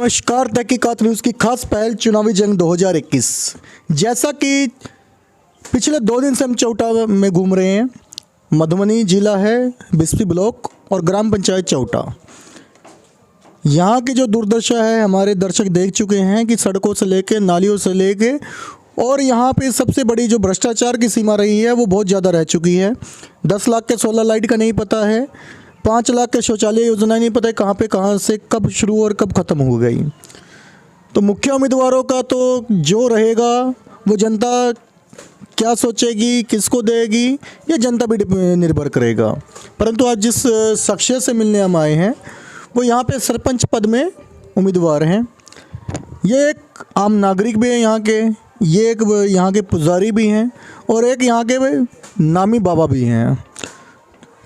नमस्कार, तहकीकात न्यूज़ की खास पहल चुनावी जंग 2021। जैसा कि पिछले 2 दिन से हम चौटा में घूम रहे हैं। मधुबनी जिला है, बिस्फी ब्लॉक और ग्राम पंचायत चौटा। यहाँ की जो दुर्दशा है हमारे दर्शक देख चुके हैं कि सड़कों से लेके नालियों से लेके और यहाँ पे सबसे बड़ी जो भ्रष्टाचार की सीमा रही है वो बहुत ज़्यादा रह चुकी है। 10 लाख के 16 लाइट का नहीं पता है, 5 लाख के शौचालय योजना नहीं पता है कहाँ से कब शुरू और कब ख़त्म हो गई। तो मुख्य उम्मीदवारों का तो जो रहेगा वो जनता क्या सोचेगी, किसको देगी, ये जनता भी निर्भर करेगा। परंतु आज जिस शख्सियत से मिलने हम आए हैं वो यहाँ पे सरपंच पद में उम्मीदवार हैं। ये एक आम नागरिक भी हैं यहाँ के, ये एक यहाँ के पुजारी भी हैं और एक यहाँ के नामी बाबा भी हैं।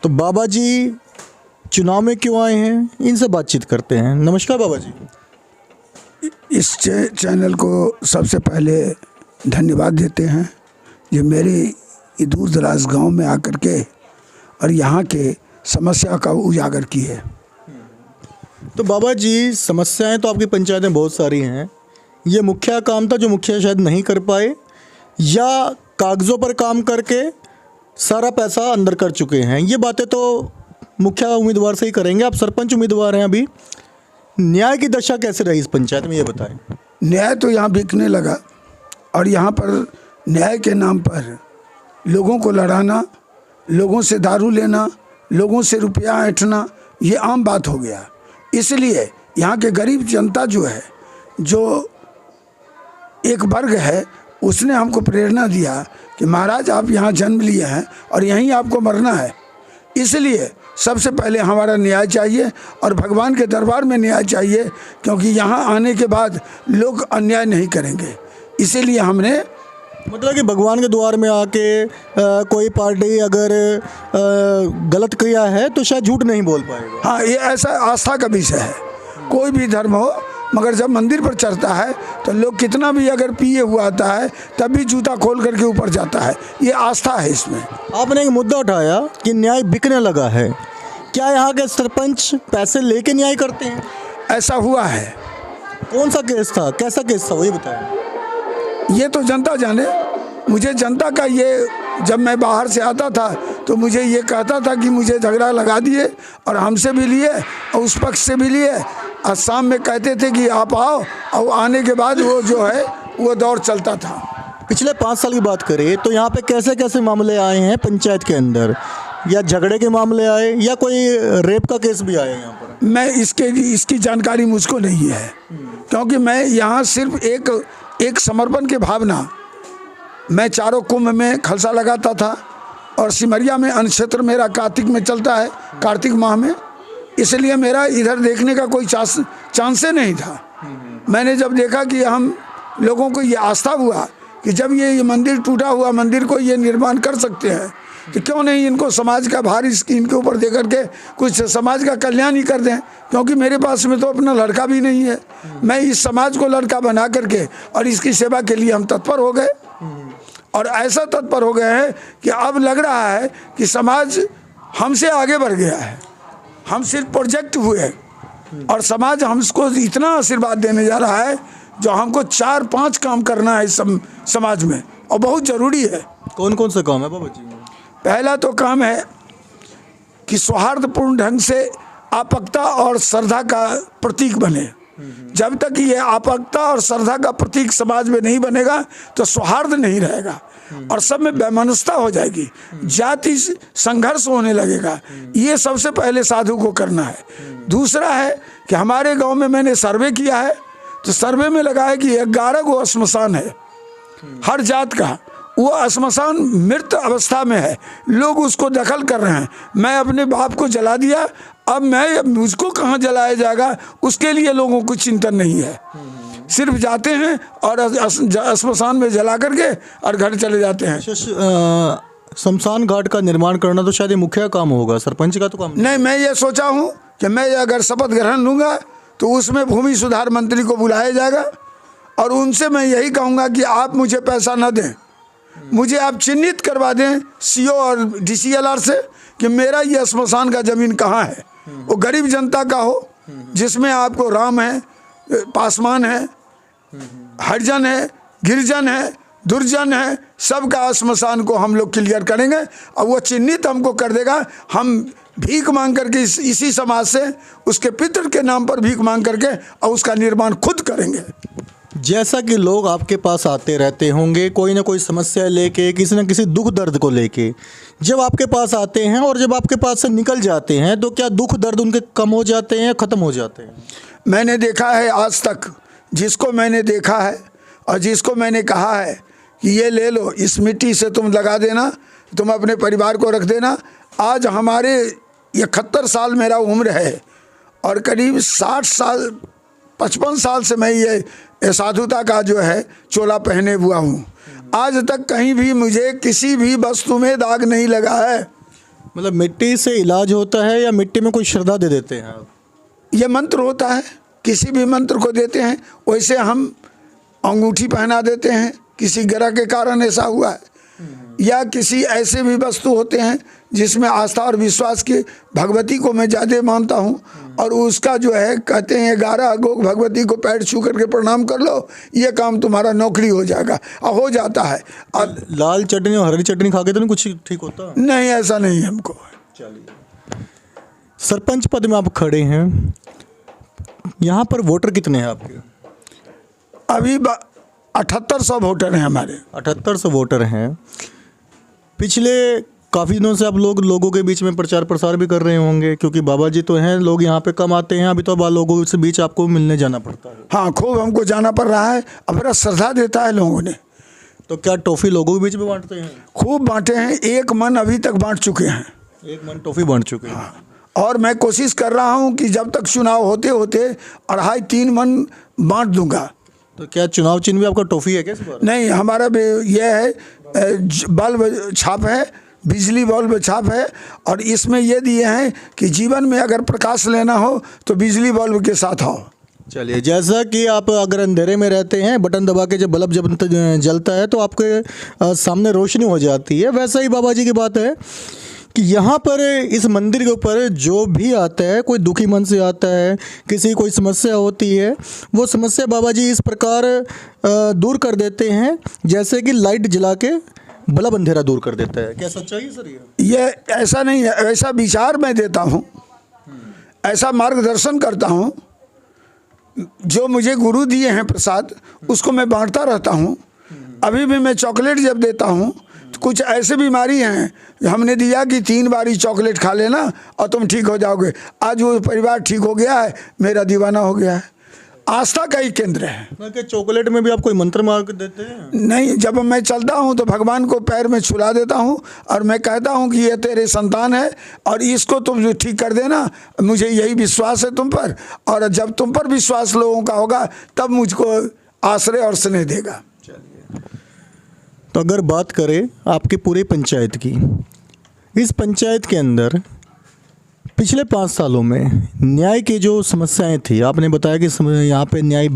तो बाबा जी चुनाव में क्यों आए हैं, इनसे बातचीत करते हैं। नमस्कार बाबा जी। इस चैनल को सबसे पहले धन्यवाद देते हैं ये मेरे दूर दराज गांव में आकर के और यहाँ के समस्या का उजागर की है। तो बाबा जी, समस्याएं तो आपकी पंचायत में बहुत सारी हैं। ये मुखिया काम था जो मुखिया शायद नहीं कर पाए, या कागज़ों पर काम करके सारा पैसा अंदर कर चुके हैं। ये बातें तो मुखिया उम्मीदवार से ही करेंगे। आप सरपंच उम्मीदवार हैं अभी, न्याय की दशा कैसे रही इस पंचायत में, ये बताएं। न्याय तो यहाँ बिकने लगा और यहाँ पर न्याय के नाम पर लोगों को लड़ाना, लोगों से दारू लेना, लोगों से रुपया ऐंठना, ये आम बात हो गया। इसलिए यहाँ के गरीब जनता जो है, जो एक वर्ग है, उसने हमको प्रेरणा दिया कि महाराज आप यहाँ जन्म लिए हैं और यहीं आपको मरना है। इसलिए सबसे पहले हमारा न्याय चाहिए और भगवान के दरबार में न्याय चाहिए, क्योंकि यहाँ आने के बाद लोग अन्याय नहीं करेंगे। इसीलिए हमने मतलब कि भगवान के द्वार में आके कोई पार्टी अगर गलत किया है तो शायद झूठ नहीं बोल पाएगा। हाँ, ये ऐसा आस्था का विषय है। कोई भी धर्म हो, मगर जब मंदिर पर चढ़ता है तो लोग कितना भी अगर पिए हुआ आता है तब भी जूता खोल करके ऊपर जाता है। ये आस्था है इसमें। आपने एक मुद्दा उठाया कि न्याय बिकने लगा है। क्या यहाँ के सरपंच पैसे लेके न्याय करते हैं? ऐसा हुआ है। कौन सा केस था, कैसा केस था, वही बताएं। ये तो जनता जाने। मुझे जनता का ये, जब मैं बाहर से आता था तो मुझे ये कहता था कि मुझे झगड़ा लगा दिए, और हमसे भी लिए और उस पक्ष से भी लिए, और शाम में कहते थे कि आप आओ, और आने के बाद वो जो है वो दौर चलता था। पिछले 5 साल की बात करें तो यहाँ पे कैसे कैसे मामले आए हैं पंचायत के अंदर, या झगड़े के मामले आए या कोई रेप का केस भी आया यहाँ पर? मैं इसकी जानकारी मुझको नहीं है, क्योंकि मैं यहाँ सिर्फ एक समर्पण की भावना, मैं चारों कुंभ में खलसा लगाता था और सिमरिया में अन्न क्षेत्र मेरा कार्तिक में चलता है, कार्तिक माह में, इसलिए मेरा इधर देखने का कोई चांस नहीं था। मैंने जब देखा कि हम लोगों को ये आस्था हुआ कि जब ये मंदिर टूटा हुआ मंदिर को ये निर्माण कर सकते हैं तो क्यों नहीं इनको समाज का भार इनके ऊपर दे करके कुछ समाज का कल्याण ही कर दें, क्योंकि मेरे पास में तो अपना लड़का भी नहीं है। मैं इस समाज को लड़का बना करके और इसकी सेवा के लिए हम तत्पर हो गए, और ऐसा तत्पर हो गए हैं कि अब लग रहा है कि समाज हमसे आगे बढ़ गया है। हम सिर्फ प्रोजेक्ट हुए और समाज हमको इतना आशीर्वाद देने जा रहा है जो हमको 4-5 काम करना है इस समाज में, और बहुत ज़रूरी है। कौन कौन सा काम है बाबा जी? पहला तो काम है कि सौहार्दपूर्ण ढंग से आपकता और श्रद्धा का प्रतीक बने। जब तक ये आपकता और श्रद्धा का प्रतीक समाज में नहीं बनेगा तो सौहार्द नहीं रहेगा और सब में वैमनस्यता हो जाएगी, जाति संघर्ष होने लगेगा। ये सबसे पहले साधु को करना है। दूसरा है कि हमारे गांव में मैंने सर्वे किया है, तो सर्वे में लगा है कि 11 गो श्मशान है हर जात का। वो श्मशान मृत अवस्था में है, लोग उसको दखल कर रहे हैं। मैं अपने बाप को जला दिया, अब मुझको कहाँ जलाया जाएगा उसके लिए लोगों को चिंतन नहीं है। सिर्फ जाते हैं और श्मशान में जला करके और घर चले जाते हैं। शमशान घाट का निर्माण करना तो शायद ये मुखिया काम होगा, सरपंच का तो काम नहीं। मैं ये सोचा हूँ कि मैं अगर शपथ ग्रहण लूँगा तो उसमें भूमि सुधार मंत्री को बुलाया जाएगा और उनसे मैं यही कहूँगा कि आप मुझे पैसा न दें, मुझे आप चिन्हित करवा दें सीओ और डीसीएलआर से कि मेरा ये श्मशान का ज़मीन कहाँ है। वो गरीब जनता का हो, जिसमें आपको राम है, पासवान है, हरिजन है, गिरिजन है, दुर्जन है, सबका श्मशान को हम लोग क्लियर करेंगे और वो चिन्हित हमको कर देगा। हम भीख मांग करके इसी समाज से उसके पितृ के नाम पर भीख मांग करके और उसका निर्माण खुद करेंगे। जैसा कि लोग आपके पास आते रहते होंगे कोई ना कोई समस्या लेके, किसी न किसी दुख दर्द को लेके, जब आपके पास आते हैं और जब आपके पास से निकल जाते हैं तो क्या दुख दर्द उनके कम हो जाते हैं या ख़त्म हो जाते हैं? मैंने देखा है आज तक, जिसको मैंने देखा है और जिसको मैंने कहा है कि ये ले लो, इस मिट्टी से तुम लगा देना, तुम अपने परिवार को रख देना। आज हमारे 71 साल मेरा उम्र है और करीब 60 साल 55 साल से मैं ये साधुता का जो है चोला पहने हुआ हूँ। आज तक कहीं भी मुझे किसी भी वस्तु में दाग नहीं लगा है। मतलब मिट्टी से इलाज होता है या मिट्टी में कोई श्रद्धा दे देते हैं आप? ये मंत्र होता है, किसी भी मंत्र को देते हैं। वैसे हम अंगूठी पहना देते हैं, किसी ग्रह के कारण ऐसा हुआ है, या किसी ऐसे भी वस्तु होते हैं जिसमें आस्था और विश्वास की, भगवती को मैं ज़्यादा मानता हूँ और उसका जो है कहते हैं 11 गो भगवती को पैर छू करके प्रणाम कर लो, ये काम तुम्हारा नौकरी हो जाएगा, और हो जाता है। और लाल चटनी और हरी चटनी खा के तो नहीं कुछ ठीक होता? नहीं, ऐसा नहीं है हमको। चलिए, सरपंच पद में आप खड़े हैं, यहाँ पर वोटर कितने हैं आपके? अभी 7800 वोटर हैं हमारे। 7800 वोटर हैं। पिछले काफ़ी दिनों से आप लोगों के बीच में प्रचार प्रसार भी कर रहे होंगे, क्योंकि बाबा जी तो हैं, लोग यहाँ पे कम आते हैं, अभी तो अब लोगों से बीच आपको मिलने जाना पड़ता है। हाँ, खूब हमको जाना पड़ रहा है, अब बड़ा श्रद्धा देता है लोगों ने। तो क्या टॉफ़ी लोगों के बीच में बांटते हैं? खूब बांटे हैं, 1 मन अभी तक बांट चुके हैं। 1 मन टॉफ़ी बांट चुके हैं। हाँ, और मैं कोशिश कर रहा हूँ कि जब तक चुनाव होते होते 2.5-3 मन बांट दूंगा। तो क्या चुनाव चिन्ह भी आपका टॉफ़ी है क्या इस बार? नहीं, हमारा भी ये है, बल्ब छाप है, बिजली बल्ब छाप है, और इसमें ये दिए हैं कि जीवन में अगर प्रकाश लेना हो तो बिजली बल्ब के साथ आओ। चलिए, जैसा कि आप अगर अंधेरे में रहते हैं, बटन दबा के जब बल्ब जब जलता है तो आपके सामने रोशनी हो जाती है, वैसा ही बाबा जी की बात है कि यहाँ पर इस मंदिर के ऊपर जो भी आता है, कोई दुखी मन से आता है, किसी कोई समस्या होती है, वो समस्या बाबा जी इस प्रकार दूर कर देते हैं जैसे कि लाइट जला के बल्ब अंधेरा दूर कर देता है। क्या सच्चाई है सर ये ऐसा नहीं है, ऐसा विचार मैं देता हूँ, ऐसा मार्गदर्शन करता हूँ। जो मुझे गुरु दिए हैं प्रसाद, उसको मैं बांटता रहता हूँ। अभी भी मैं चॉकलेट जब देता हूँ, तो कुछ ऐसे बीमारी हैं, हमने दिया कि 3 बारी चॉकलेट खा लेना और तुम ठीक हो जाओगे। आज वो परिवार ठीक हो गया है, मेरा दीवाना हो गया है। आस्था का ही केंद्र है। कि चॉकलेट में भी आप कोई मंत्र मार के देते हैं? नहीं, जब मैं चलता हूँ तो भगवान को पैर में छुला देता हूँ और मैं कहता हूँ कि ये तेरे संतान है और इसको तुम ठीक कर देना, मुझे यही विश्वास है तुम पर, और जब तुम पर विश्वास लोगों का होगा तब मुझको आश्रय और स्नेह देगा। चलिए, तो अगर बात करें आपकी पूरी पंचायत की, इस पंचायत के अंदर पिछले 5 सालों में न्याय की जो समस्याएं थी, आपने बताया कि यहाँ पे न्याय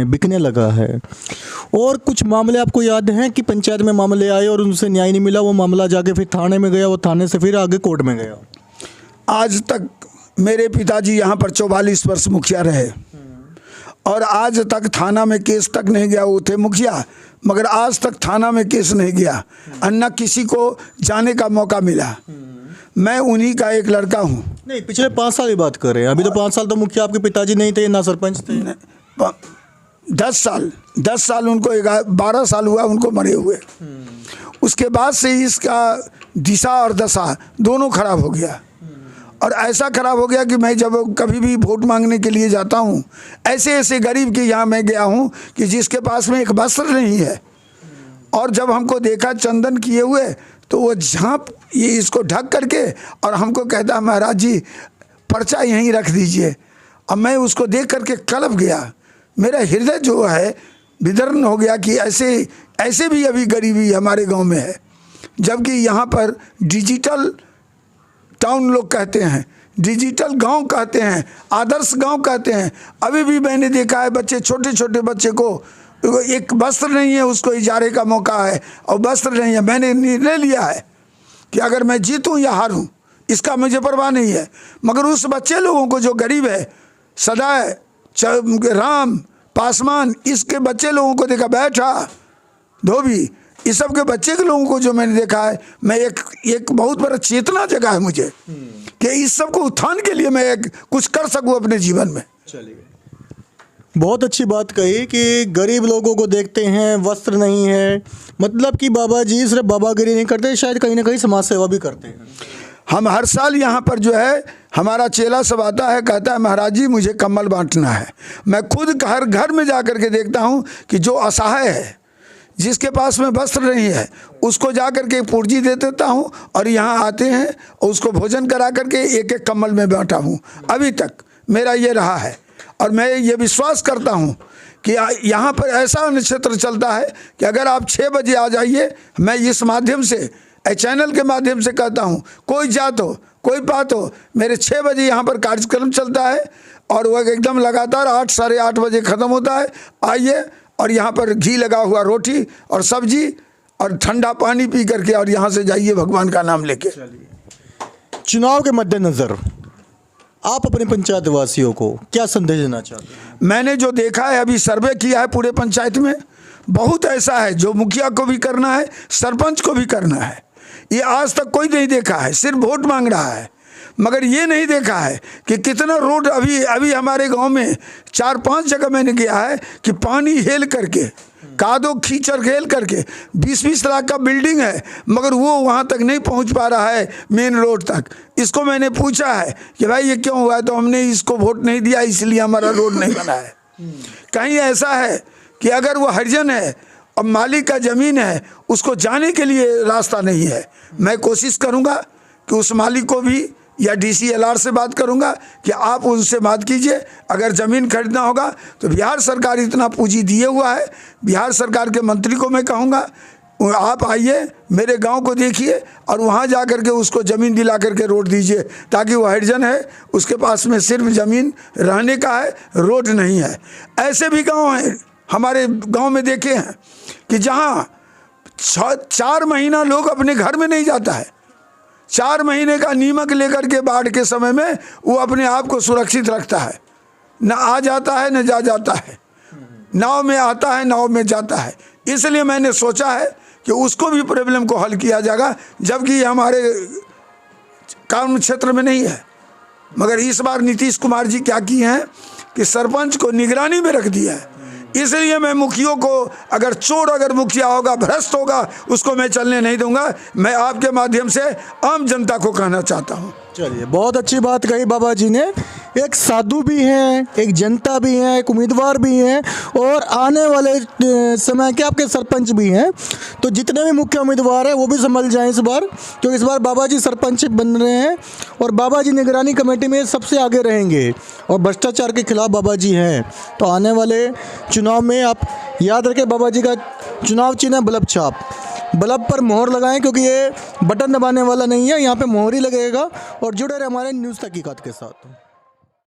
बिकने लगा है, और कुछ मामले आपको याद हैं कि पंचायत में मामले आए और उनसे न्याय नहीं मिला, वो मामला जाके फिर थाने में गया, वो थाने से फिर आगे कोर्ट में गया। आज तक मेरे पिताजी यहाँ पर 44 वर्ष मुखिया रहे और आज तक थाना में केस तक नहीं गया। वो थे मुखिया, मगर आज तक थाना में केस नहीं गया, न किसी को जाने का मौका मिला। मैं उन्हीं का एक लड़का हूँ। नहीं, पिछले 5 साल की बात कर रहे हैं। अभी तो 5 साल तो मुखिया आपके पिताजी नहीं थे, ना सरपंच थे। 10 साल उनको, 12 साल हुआ उनको मरे हुए। उसके बाद से इसका दिशा और दशा दोनों खराब हो गया, और ऐसा खराब हो गया कि मैं जब कभी भी वोट मांगने के लिए जाता हूँ, ऐसे ऐसे गरीब के यहाँ मैं गया हूँ कि जिसके पास में एक वस्त्र नहीं है, और जब हमको देखा चंदन किए हुए तो वो झाँप ये इसको ढक करके और हमको कहता, महाराज जी पर्चा यहीं रख दीजिए। अब मैं उसको देख करके कलप गया, मेरा हृदय जो है विदर्न हो गया कि ऐसे भी अभी गरीबी हमारे गांव में है। जबकि यहाँ पर डिजिटल टाउन लोग कहते हैं, डिजिटल गांव कहते हैं, आदर्श गांव कहते हैं। अभी भी मैंने देखा है बच्चे, छोटे छोटे बच्चे को एक वस्त्र नहीं है, उसको इजारे का मौका है और वस्त्र नहीं है। मैंने निर्णय लिया है कि अगर मैं जीतूं या हारूं इसका मुझे परवाह नहीं है, मगर उस बच्चे लोगों को जो गरीब है, सदा राम पासवान, इसके बच्चे लोगों को देखा, बैठा धोबी, इस सब के बच्चे के लोगों को जो मैंने देखा है, मैं एक बहुत बड़ा चेतना जगा है मुझे कि इस सब को उत्थान के लिए मैं कुछ कर सकूं अपने जीवन में। चलिए, बहुत अच्छी बात कही कि गरीब लोगों को देखते हैं, वस्त्र नहीं है, मतलब कि बाबा जी सिर्फ बाबागिरी नहीं करते, शायद कहीं ना कहीं समाज सेवा भी करते हैं। हम हर साल यहाँ पर जो है हमारा चेला सब आता है, कहता है महाराज जी मुझे कंबल बांटना है। मैं खुद हर घर में जा कर के देखता हूँ कि जो असहाय है, जिसके पास में वस्त्र नहीं है, उसको जा कर के पूर्जी दे देता हूँ और यहाँ आते हैं और उसको भोजन करा करके एक एक कंबल में बांटा हूँ। अभी तक मेरा ये रहा है और मैं ये विश्वास करता हूँ कि यहाँ पर ऐसा क्षेत्र चलता है कि अगर आप 6 बजे आ जाइए, मैं इस माध्यम से, चैनल के माध्यम से कहता हूँ, कोई जात हो कोई बात हो, मेरे 6 बजे यहाँ पर कार्यक्रम चलता है और वह एकदम लगातार 8 साढ़े 8 बजे ख़त्म होता है। आइए और यहाँ पर घी लगा हुआ रोटी और सब्जी और ठंडा पानी पी करके और यहाँ से जाइए भगवान का नाम लेके। चुनाव के मद्देनज़र आप अपने पंचायत वासियों को क्या संदेश देना चाहते हैं? मैंने जो देखा है, अभी सर्वे किया है पूरे पंचायत में, बहुत ऐसा है जो मुखिया को भी करना है, सरपंच को भी करना है। ये आज तक कोई नहीं देखा है, सिर्फ वोट मांग रहा है, मगर ये नहीं देखा है कि कितना रोड अभी हमारे गांव में 4-5 जगह मैंने गया है कि पानी हेल करके, कादो कीचड़ हेल करके 20-20 लाख का बिल्डिंग है, मगर वो वहाँ तक नहीं पहुँच पा रहा है मेन रोड तक। इसको मैंने पूछा है कि भाई ये क्यों हुआ है, तो हमने इसको वोट नहीं दिया इसलिए हमारा रोड नहीं बना है। कहीं ऐसा है कि अगर वो हरिजन है और मालिक का ज़मीन है, उसको जाने के लिए रास्ता नहीं है। मैं कोशिश करूँगा कि उस मालिक को भी या DCLR से बात करूंगा कि आप उनसे बात कीजिए, अगर ज़मीन खरीदना होगा तो बिहार सरकार इतना पूंजी दिए हुआ है, बिहार सरकार के मंत्री को मैं कहूँगा आप आइए मेरे गांव को देखिए और वहाँ जा कर के उसको ज़मीन दिला करके रोड दीजिए, ताकि वो हरिजन है उसके पास में सिर्फ ज़मीन रहने का है, रोड नहीं है। ऐसे भी गाँव हैं हमारे गाँव में देखे हैं कि जहाँ 4 महीना लोग अपने घर में नहीं जाता है, 4 महीने का नीमक लेकर के बाढ़ के समय में वो अपने आप को सुरक्षित रखता है, न आ जाता है न जा जाता है, नाव में आता है नाव में जाता है। इसलिए मैंने सोचा है कि उसको भी प्रॉब्लम को हल किया जाएगा, जबकि ये हमारे काम क्षेत्र में नहीं है। मगर इस बार नीतीश कुमार जी क्या किए हैं कि सरपंच को निगरानी में रख दिया है। इसलिए मैं मुखियों को, अगर चोर अगर मुखिया होगा, भ्रष्ट होगा, उसको मैं चलने नहीं दूंगा। मैं आपके माध्यम से आम जनता को कहना चाहता हूं। चलिए, बहुत अच्छी बात कही बाबा जी ने। एक साधु भी हैं, एक जनता भी हैं, एक उम्मीदवार भी हैं और आने वाले समय के आपके सरपंच भी हैं। तो जितने भी मुख्य उम्मीदवार हैं वो भी संभल जाएं इस बार, क्योंकि इस बार बाबा जी सरपंच बन रहे हैं और बाबा जी निगरानी कमेटी में सबसे आगे रहेंगे और भ्रष्टाचार के खिलाफ बाबा जी हैं। तो आने वाले चुनाव में आप याद रखें, बाबा जी का चुनाव चिन्ह है बल्ब छाप। बल्ब पर मोहर लगाएं, क्योंकि ये बटन दबाने वाला नहीं है, यहाँ पे मोहर ही लगेगा। और जुड़े रहे हमारे न्यूज़ तहकीकात के साथ।